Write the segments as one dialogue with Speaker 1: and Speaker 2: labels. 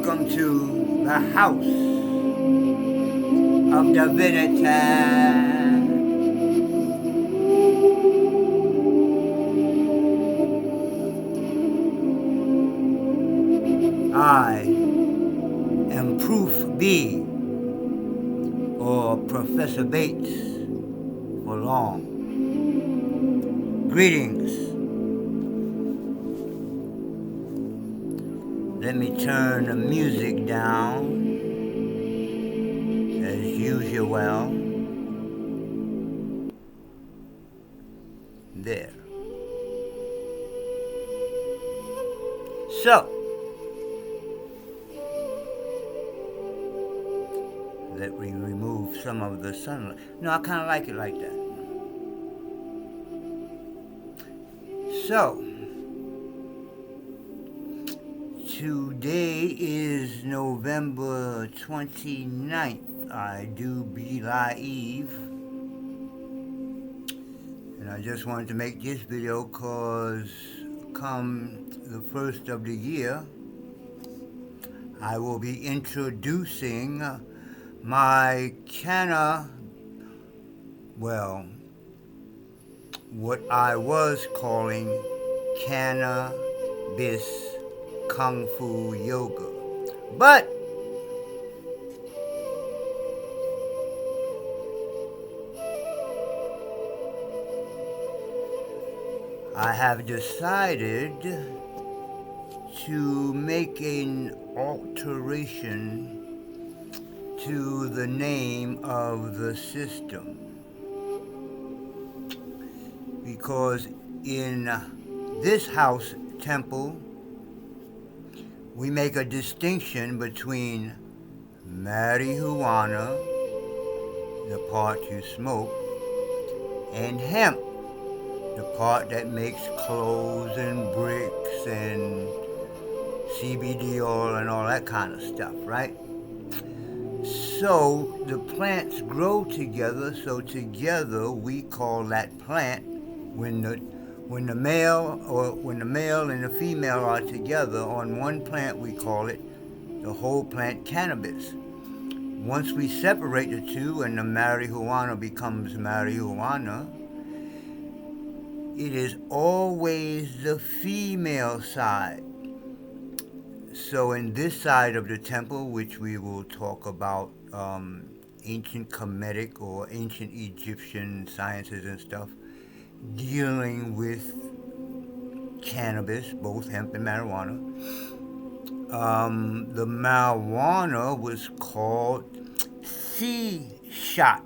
Speaker 1: welcome to the house of divinity. I am Proof B, or Professor Bates for long. Greetings. Let me turn the music down as usual. There. So, let me remove some of the sunlight. No, I kind of like it like that. So, today is November 29th. I do be live. And I just wanted to make this video because come the first of the year, I will be introducing my what I was calling cannabis kung fu yoga. But I have decided to make an alteration to the name of the system, because in this house temple we make a distinction between marijuana, the part you smoke, and hemp, the part that makes clothes and bricks and CBD oil and all that kind of stuff, right? So the plants grow together, so together we call that plant, when the male and the female are together on one plant, we call it the whole plant cannabis. Once we separate the two and the marijuana becomes marijuana, it is always the female side. So in this side of the temple, which we will talk about ancient Kemetic or ancient Egyptian sciences and stuff, dealing with cannabis, both hemp and marijuana. The marijuana was called sea shot.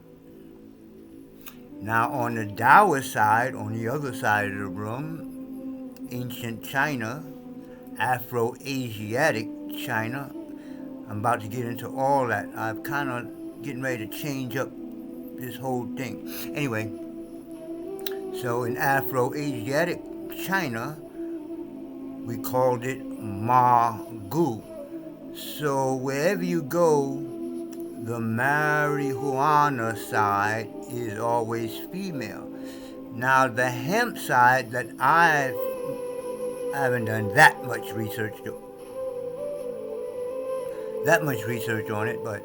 Speaker 1: Now on the Taoist side, on the other side of the room, ancient China, Afro-Asiatic China, I'm about to get into all that. I'm kind of getting ready to change up this whole thing. Anyway, so in Afro-Asiatic China, we called it Ma-gu. So wherever you go, the marijuana side is always female. Now the hemp side that I haven't done that much research on it, but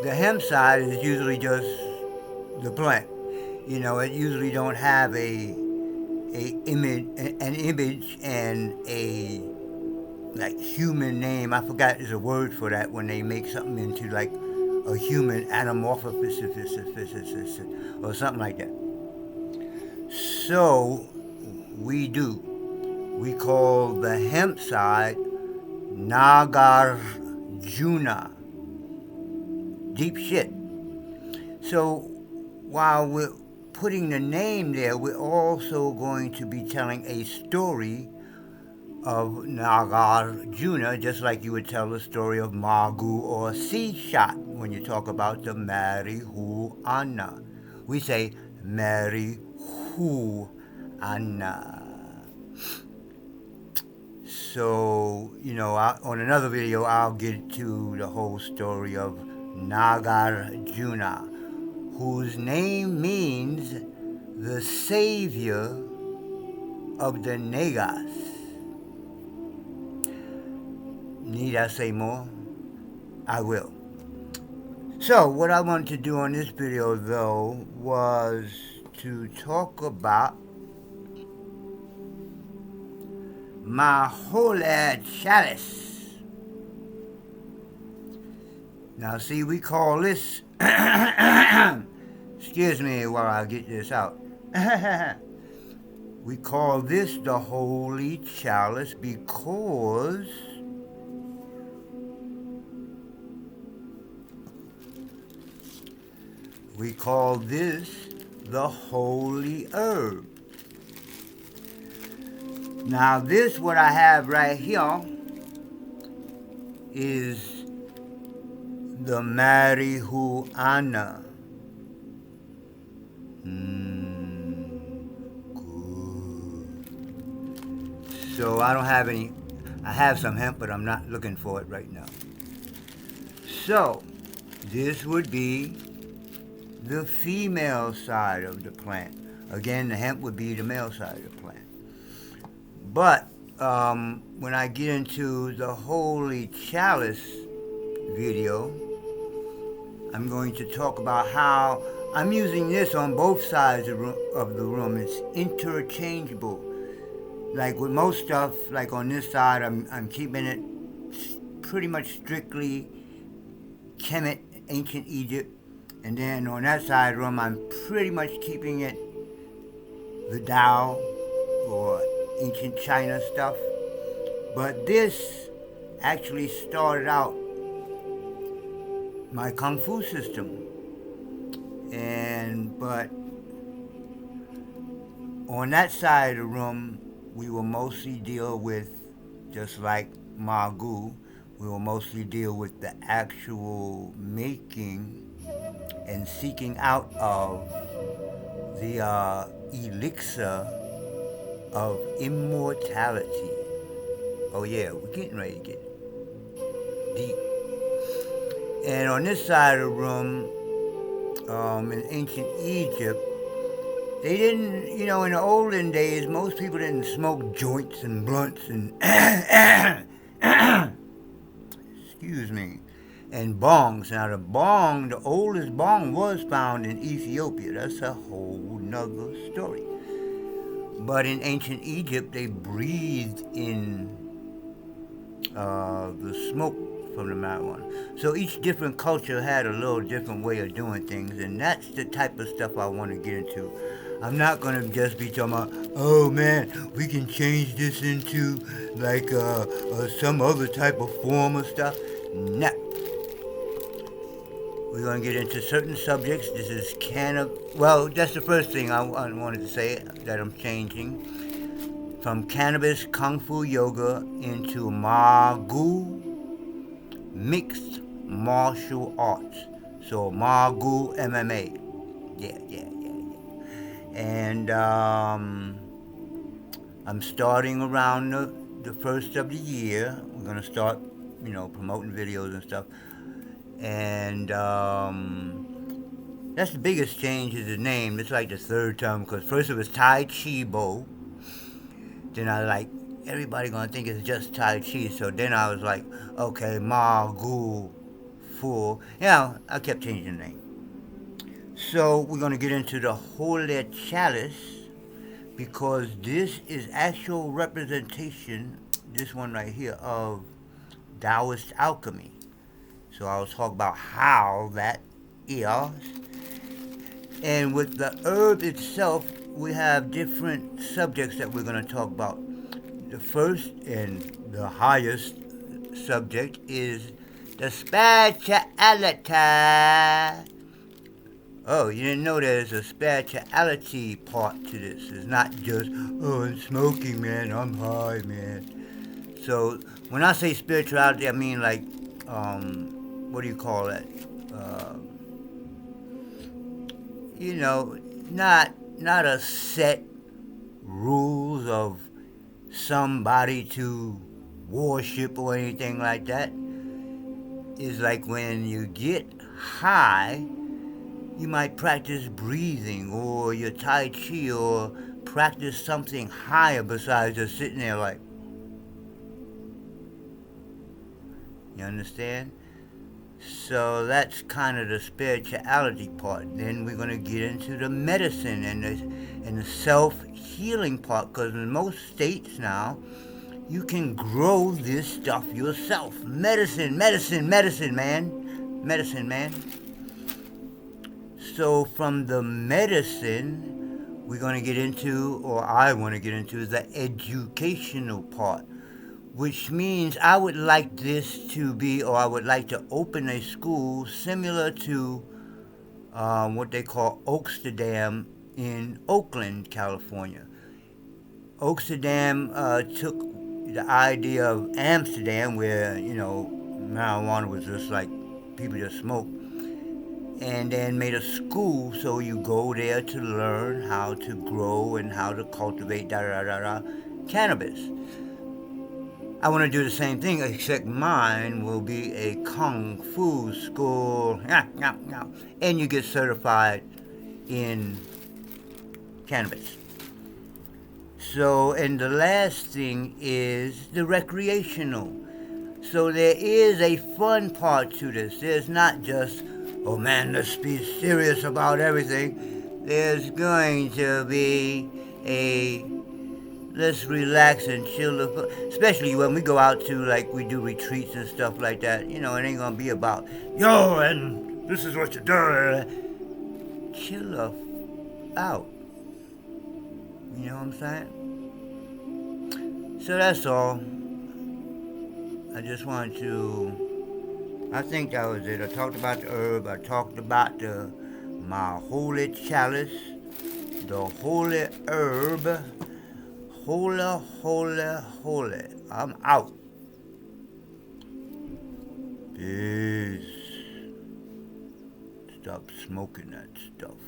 Speaker 1: the hemp side is usually just the plant. You know, it usually don't have an image and a like human name. I forgot there's a word for that when they make something into like a human anamorphosis or something like that. So we call the hemp side Nagarjuna. Deep shit. So while we're putting the name there, we're also going to be telling a story of Nagarjuna, just like you would tell the story of Magu or Sea Shot when you talk about the marijuana. We say marijuana. So, you know, on another video, I'll get to the whole story of Nagarjuna, whose name means the savior of the Nagas. Need I say more? I will. So, what I wanted to do on this video, though, was to talk about my holy chalice. Now, see, we call this, excuse me while I get this out. We call this the holy chalice because we call this the holy herb. Now this, what I have right here, is the marijuana. Good. So I don't have any, I have some hemp, but I'm not looking for it right now. So this would be the female side of the plant. Again, the hemp would be the male side of the plant. But when I get into the holy chalice video, I'm going to talk about how I'm using this on both sides of the room. It's interchangeable. Like with most stuff, like on this side, I'm keeping it pretty much strictly Kemet, ancient Egypt. And then on that side of the room, I'm pretty much keeping it the Tao or ancient China stuff. But this actually started out my Kung Fu system. But on that side of the room, we will mostly deal with, just like Magu, we will mostly deal with the actual making and seeking out of the elixir of immortality. Oh yeah, we're getting ready to get deep. And on this side of the room, in ancient Egypt, they didn't, in the olden days, most people didn't smoke joints and blunts and excuse me, and bongs. Now the oldest bong was found in Ethiopia. That's a whole nother story. But in ancient Egypt, they breathed in the smoke from the marijuana. So each different culture had a little different way of doing things, and that's the type of stuff I want to get into. I'm not going to just be talking about, oh man, we can change this into like some other type of form of stuff. No. We're going to get into certain subjects. This is well, that's the first thing I wanted to say that I'm changing. From cannabis, Kung Fu yoga into Magu mixed martial arts. So Magu MMA. Yeah. And I'm starting around the first of the year. We're going to start, promoting videos and stuff. And that's the biggest change is the name. It's like the third time, because first it was Tai Chi Bo. Then everybody gonna think it's just Tai Chi. So then I was like, okay, Ma Gu Fu. I kept changing the name. So we're gonna get into the holy chalice, because this is actual representation, this one right here, of Taoist alchemy. So I was talking about how that is. And with the herb itself, we have different subjects that we're going to talk about. The first and the highest subject is the spirituality. Oh, you didn't know there's a spirituality part to this. It's not just, oh, I'm smoking, man, I'm high, man. So when I say spirituality, I mean like, what do you call that? Not a set rules of somebody to worship or anything like that. It's like when you get high, you might practice breathing or your Tai Chi or practice something higher besides just sitting there like, You understand? So that's kind of the spirituality part. Then we're going to get into the medicine and the self-healing part, because in most states now, you can grow this stuff yourself. Medicine, medicine, medicine, man. Medicine, man. So from the medicine, we're going to get into, or I want to get into, the educational part, which means I would like this to be, or I would like to open a school similar to what they call Oaksterdam in Oakland, California. Oaksterdam took the idea of Amsterdam, where, marijuana was just like people just smoke, and then made a school so you go there to learn how to grow and how to cultivate cannabis. I want to do the same thing, except mine will be a kung fu school, and you get certified in cannabis. So, and the last thing is the recreational. So there is a fun part to this. There's not just, oh man, let's be serious about everything. There's going to be a let's relax and chill, especially when we go out to, like, we do retreats and stuff like that. It ain't gonna be about, yo, and this is what you do. Chill out. You know what I'm saying? So that's all. I just wanted to, I think that was it. I talked about the herb. I talked about my holy chalice, the holy herb. Holy, holy, holy. I'm out. Peace. Stop smoking that stuff.